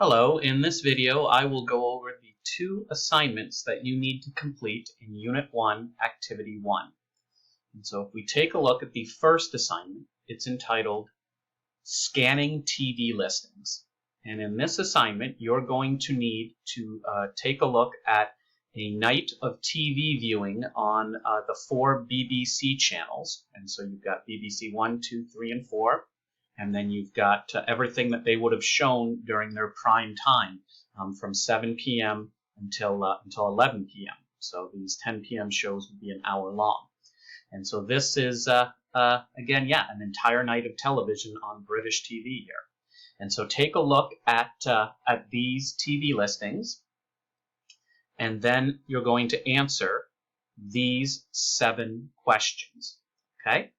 Hello, in this video I will go over the two assignments that you need to complete in Unit 1, Activity 1. And so if we take a look at the first assignment, it's entitled Scanning TV Listings. And in this assignment, you're going to need to take a look at a night of TV viewing on the 4 BBC channels. And so you've got BBC 1, 2, 3, and 4. And then you've got everything that they would have shown during their prime time from 7 p.m. until 11 p.m. So these 10 p.m. shows would be an hour long. And so this is, again, an entire night of television on British TV here. And so take a look at these TV listings, and then you're going to answer these 7 questions, okay?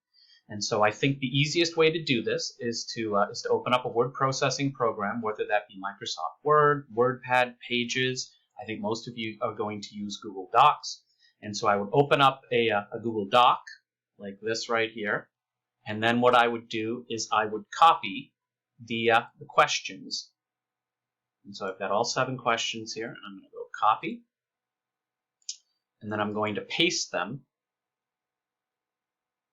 And so I think the easiest way to do this is to open up a word processing program, whether that be Microsoft Word, WordPad, Pages. I think most of you are going to use Google Docs. And so I would open up a Google Doc like this right here. And then what I would do is I would copy the questions. And so I've got all 7 questions here, and I'm going to go copy. And then I'm going to paste them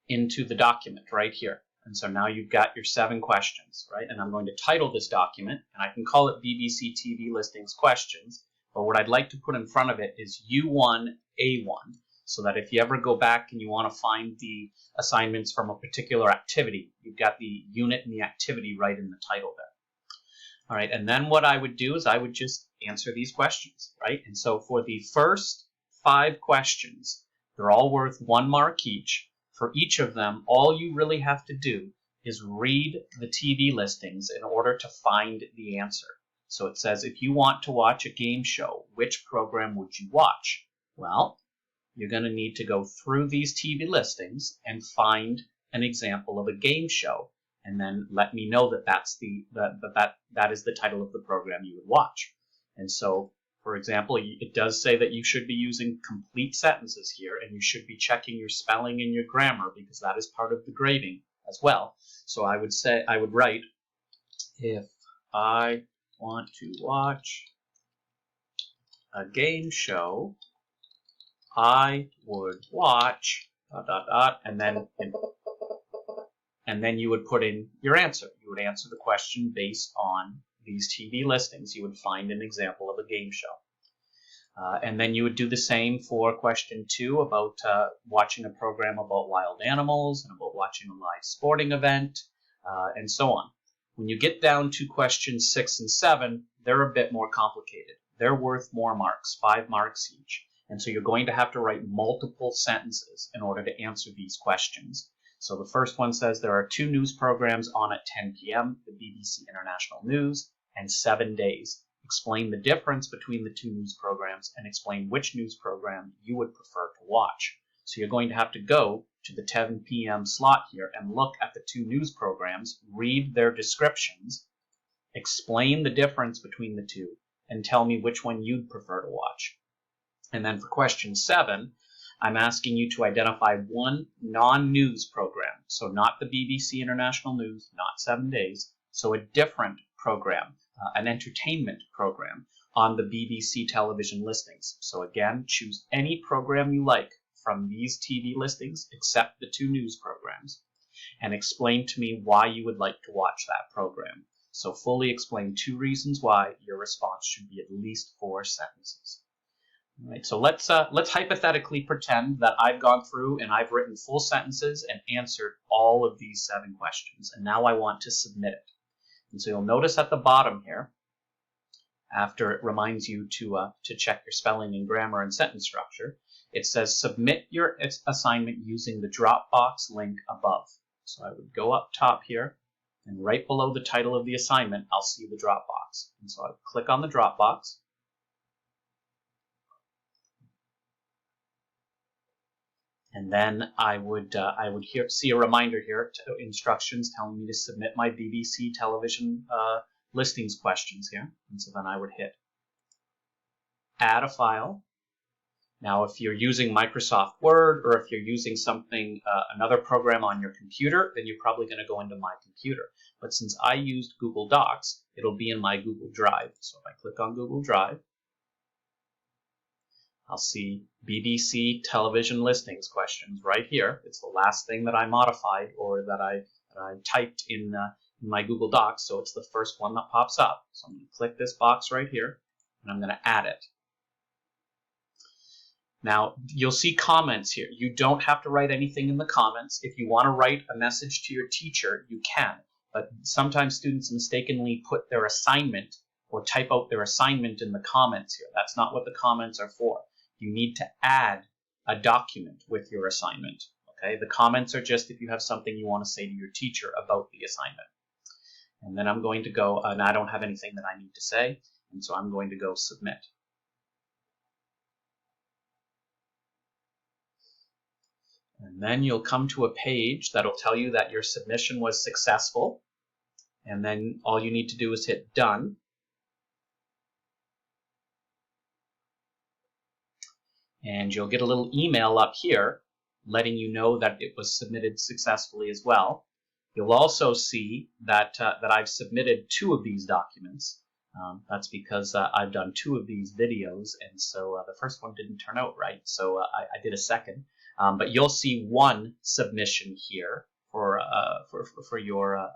into the document right here. And so now you've got your 7 questions, right? And I'm going to title this document, and I can call it BBC TV Listings Questions, but what I'd like to put in front of it is U1A1, so that if you ever go back and you want to find the assignments from a particular activity, you've got the unit and the activity right in the title there. All right, and then what I would do is I would just answer these questions, right? And so for the first 5 questions, they're all worth 1 mark each. For each of them, all you really have to do is read the TV listings in order to find the answer. So it says, if you want to watch a game show, which program would you watch? Well, you're going to need to go through these TV listings and find an example of a game show, and then let me know that that is the title of the program you would watch. And so, for example, it does say that you should be using complete sentences here, and you should be checking your spelling and your grammar, because that is part of the grading as well. So I would write, if I want to watch a game show, I would watch ... and then you would put in your answer. You would answer the question based on these TV listings. You would find an example of a game show. And then you would do the same for question 2 about watching a program about wild animals and about watching a live sporting event, and so on. When you get down to questions 6 and 7, they're a bit more complicated. They're worth more marks, 5 marks each. And so you're going to have to write multiple sentences in order to answer these questions. So the first one says there are 2 news programs on at 10 p.m., the BBC International News, and 7 days. Explain the difference between the 2 news programs and explain which news program you would prefer to watch. So you're going to have to go to the 10 p.m. slot here and look at the 2 news programs, read their descriptions, explain the difference between the 2, and tell me which one you'd prefer to watch. And then for question 7, I'm asking you to identify 1 non-news program. So not the BBC International News, not 7 days, so a different program, an entertainment program on the BBC television listings. So again, choose any program you like from these TV listings except the 2 news programs, and explain to me why you would like to watch that program. So fully explain 2 reasons why. Your response should be at least 4 sentences. All right, so let's hypothetically pretend that I've gone through and I've written full sentences and answered all of these 7 questions, and now I want to submit it. And so you'll notice at the bottom here, after it reminds you to check your spelling and grammar and sentence structure, it says submit your assignment using the Dropbox link above. So I would go up top here, and right below the title of the assignment, I'll see the Dropbox. And so I would click on the Dropbox. And then I would see a reminder here, instructions telling me to submit my BBC television listings questions here. And so then I would hit add a file. Now, if you're using Microsoft Word, or if you're using something, another program on your computer, then you're probably going to go into My Computer. But since I used Google Docs, it'll be in my Google Drive. So if I click on Google Drive, I'll see BBC television listings questions right here. It's the last thing that I modified or that I typed in my Google Docs, so it's the first one that pops up. So I'm going to click this box right here, and I'm going to add it. Now, you'll see comments here. You don't have to write anything in the comments. If you want to write a message to your teacher, you can. But sometimes students mistakenly put their assignment or type out their assignment in the comments here. That's not what the comments are for. You need to add a document with your assignment. Okay? The comments are just if you have something you want to say to your teacher about the assignment. And then I'm going to go, and I don't have anything that I need to say, and so I'm going to go submit. And then you'll come to a page that'll tell you that your submission was successful. And then all you need to do is hit done. And you'll get a little email up here letting you know that it was submitted successfully as well. You'll also see that, that I've submitted 2 of these documents. That's because I've done 2 of these videos, and so the first one didn't turn out right, so I did a second. But you'll see 1 submission here for your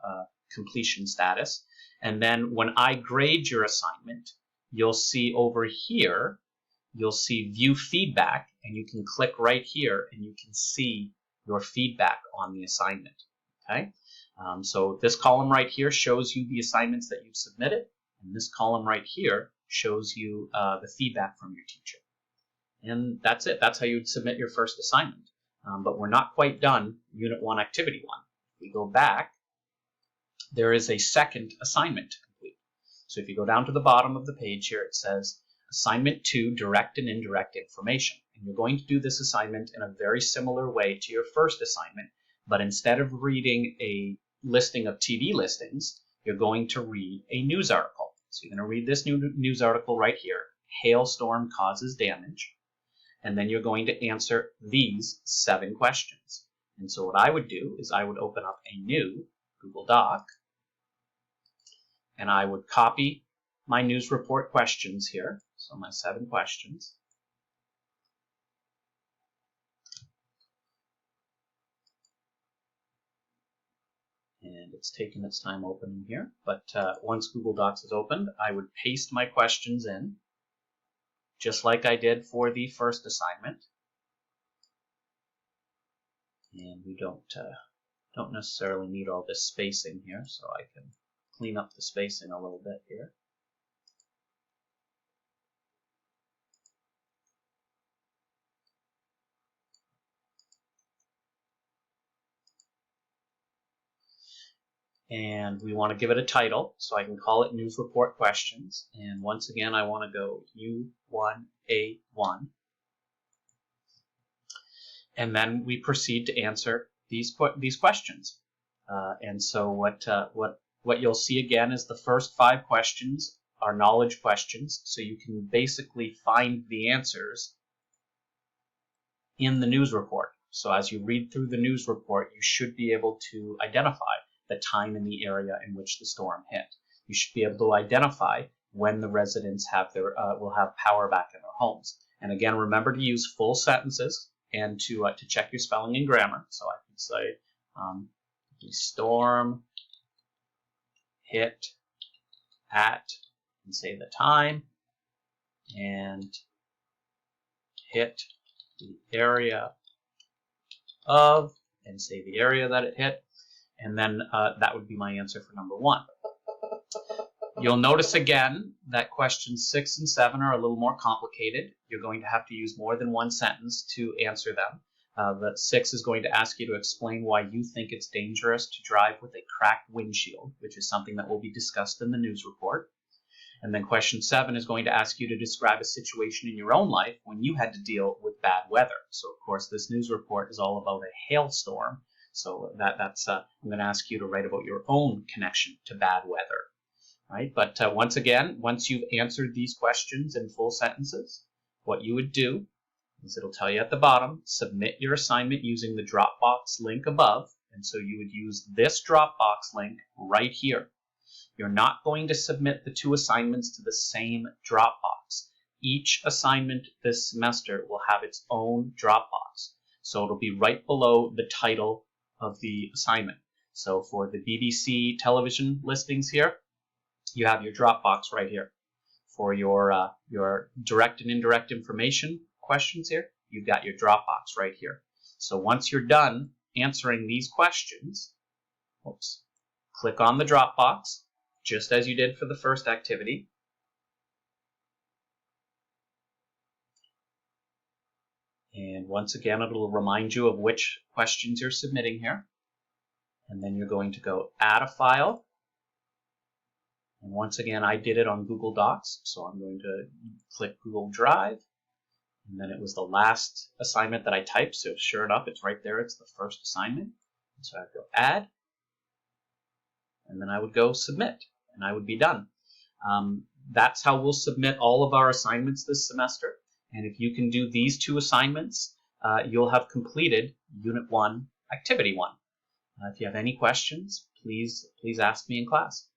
completion status. And then when I grade your assignment, you'll see over here, you'll see view feedback, and you can click right here and you can see your feedback on the assignment. Okay? So this column right here shows you the assignments that you've submitted, and this column right here shows you the feedback from your teacher. And that's it. That's how you'd submit your first assignment. But we're not quite done Unit 1, Activity 1. If we go back, there is a second assignment to complete. So if you go down to the bottom of the page here, it says Assignment 2, Direct and Indirect Information. And you're going to do this assignment in a very similar way to your first assignment, but instead of reading a listing of TV listings, you're going to read a news article. So you're going to read this news article right here, Hailstorm Causes Damage. And then you're going to answer these 7 questions. And so what I would do is I would open up a new Google Doc, and I would copy my news report questions here, so my 7 questions. And it's taking its time opening here, but once Google Docs is opened, I would paste my questions in, just like I did for the first assignment. And we don't necessarily need all this spacing here, so I can clean up the spacing a little bit here. And we want to give it a title, so I can call it News Report Questions. And once again, I want to go U1A1. And then we proceed to answer these questions. And so what you'll see again is the first 5 questions are knowledge questions, so you can basically find the answers in the news report. So as you read through the news report, you should be able to identify the time and the area in which the storm hit. You should be able to identify when the residents have will have power back in their homes. And again, remember to use full sentences and to check your spelling and grammar. So I can say the storm hit at, and say the time, and hit the area of, and say the area that it hit. And then that would be my answer for number 1. You'll notice again that questions 6 and 7 are a little more complicated. You're going to have to use more than 1 sentence to answer them. But 6 is going to ask you to explain why you think it's dangerous to drive with a cracked windshield, which is something that will be discussed in the news report. And then question 7 is going to ask you to describe a situation in your own life when you had to deal with bad weather. So of course this news report is all about a hailstorm. So that's I'm going to ask you to write about your own connection to bad weather, right? But once again, once you've answered these questions in full sentences, what you would do is it'll tell you at the bottom, submit your assignment using the Dropbox link above. And so you would use this Dropbox link right here. you're not going to submit the 2 assignments to the same Dropbox. Each assignment this semester will have its own Dropbox. So it'll be right below the title of the assignment. So for the BBC television listings here, you have your Dropbox right here. For your direct and indirect information questions here, you've got your Dropbox right here. So once you're done answering these questions, click on the Dropbox, just as you did for the first activity. And once again, it'll remind you of which questions you're submitting here. And then you're going to go add a file. And once again, I did it on Google Docs, so I'm going to click Google Drive. And then it was the last assignment that I typed, so sure enough, it's right there. It's the first assignment. So I'd go add, and then I would go submit, and I would be done. That's how we'll submit all of our assignments this semester. And if you can do these 2 assignments, you'll have completed Unit 1, Activity 1. If you have any questions, please ask me in class.